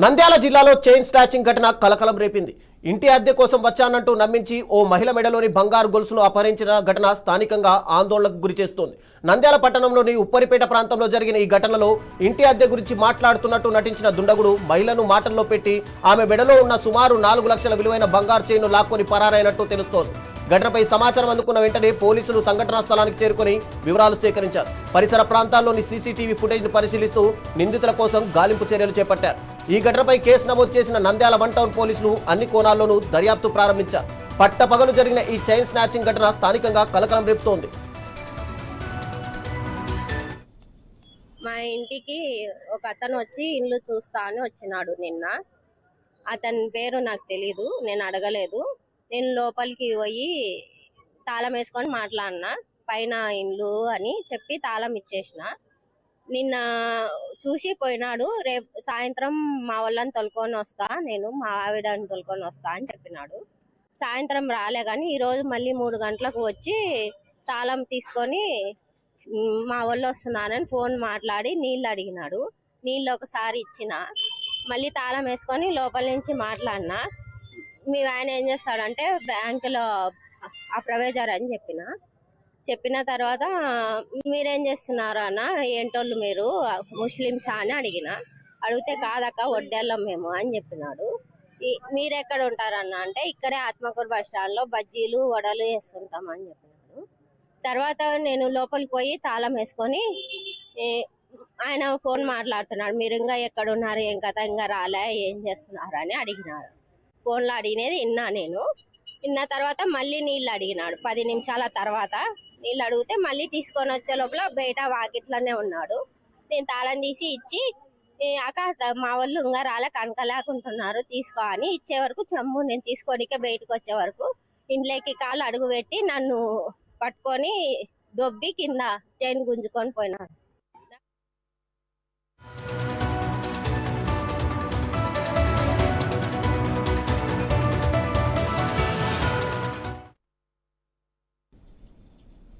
నంద్యాల జిల్లాలో chain snatching ఘటన కలకలం రేపింది. ఇంటి అద్దె కోసం వచ్చానంటూ నమ్మించి ఓ మహిళ మెడలోని బంగారు గొలుసును అపహరించిన ఘటన స్థానికంగా ఆందోళనకు గురిచేస్తోంది. నంద్యాల పట్టణంలోని ఉప్పరిపేట ప్రాంతంలో జరిగిన ఈ ఘటనలో ఇంటి అద్దె గురించి మాట్లాడుతున్నట్టు నటించిన దుండగుడు మహిళను మాటల్లో పెట్టి ఆమె మెడలో ఉన్న సుమారు 4 లక్షల విలువైన బంగారు చైన్ను లాక్కొని పరారైనట్టు తెలుస్తోంది. ఘటనపై సమాచారం అందుకున్న వెంటనే పోలీసులు సంఘటనా స్థలానికి చేరుకుని వివరాలు సేకరించారు. పరిసర ప్రాంతాల్లోని సీసీటీవీ ఫుటేజ్ను పరిశీలిస్తూ నిందితుల కోసం గాలింపు చర్యలు చేపట్టారు. ఈ ఘటనపై కేసు నమోదు చేసిన నంద్యాల 1 టౌన్ పోలీసులు అన్ని కోణాల్లోనూ దర్యాప్తు ప్రారంభించారు. పట్టపగలు జరిగిన ఈ చైన్ స్నాచింగ్ ఘటన స్థానికంగా కలకలం రేపుతోంది. మా ఇంటికి ఒక అతను వచ్చి ఇల్లు చూస్తా అని వచ్చినాడు నిన్న. అతని పేరు నాకు తెలీదు, నేను అడగలేదు. నేను లోపలికి పోయి తాళం వేసుకొని మాట్లాడినా. పైన ఇల్లు అని చెప్పి తాళం ఇచ్చేసిన. నిన్న చూసి పోయినాడు. రేపు సాయంత్రం మా వాళ్ళని తొలుకొని వస్తా, నేను మా ఆవిడని తొలుకొని వస్తా అని చెప్పినాడు. సాయంత్రం రాలే కానీ ఈరోజు మళ్ళీ 3 గంటలకు వచ్చి తాళం తీసుకొని మా వాళ్ళు వస్తున్నానని ఫోన్ మాట్లాడి నీళ్ళు అడిగినాడు. నీళ్ళు ఒకసారి ఇచ్చిన, మళ్ళీ తాళం వేసుకొని లోపల నుంచి మాట్లాడినా. మీ ఆయన ఏం చేస్తాడంటే బ్యాంకులో అప్రవేజర్ అని చెప్పిన తర్వాత మీరేం చేస్తున్నారు అన్న, ఏంటోళ్ళు మీరు ముస్లిమ్సా అని అడిగితే కాదక్క వడ్డేళ్ళం మేము అని చెప్పినాడు. మీరెక్కడ ఉంటారన్న అంటే ఇక్కడే ఆత్మకూరు బస్ స్టాండ్లో బజ్జీలు వడలు వేస్తుంటాం అని చెప్పినాడు. తర్వాత నేను లోపలికి పోయి తాళం వేసుకొని ఆయన ఫోన్ మాట్లాడుతున్నాడు. మీరు ఇంకా ఎక్కడ ఉన్నారు, ఏం కథ, ఇంకా రాలే, ఏం చేస్తున్నారు అని అడిగినాడు. ఫోన్లో అడిగినది విన్న తర్వాత మళ్ళీ నీళ్ళు అడిగినాడు. 10 నిమిషాల తర్వాత నీళ్ళు అడిగితే మళ్ళీ తీసుకొని వచ్చే లోపల బయట వాకిట్లోనే ఉన్నాడు. నేను తాళం తీసి ఇచ్చి అక్క మా వాళ్ళు ఇంకా రాలే, కనకలేకుంటున్నారు, తీసుకో అని ఇచ్చే వరకు చెమ్ము నేను తీసుకోనికే బయటకు వచ్చే వరకు ఇంట్లోకి కాలు అడుగు పెట్టి నన్ను పట్టుకొని దొబ్బి కింద చైన్ గుంజుకొని పోయినాడు.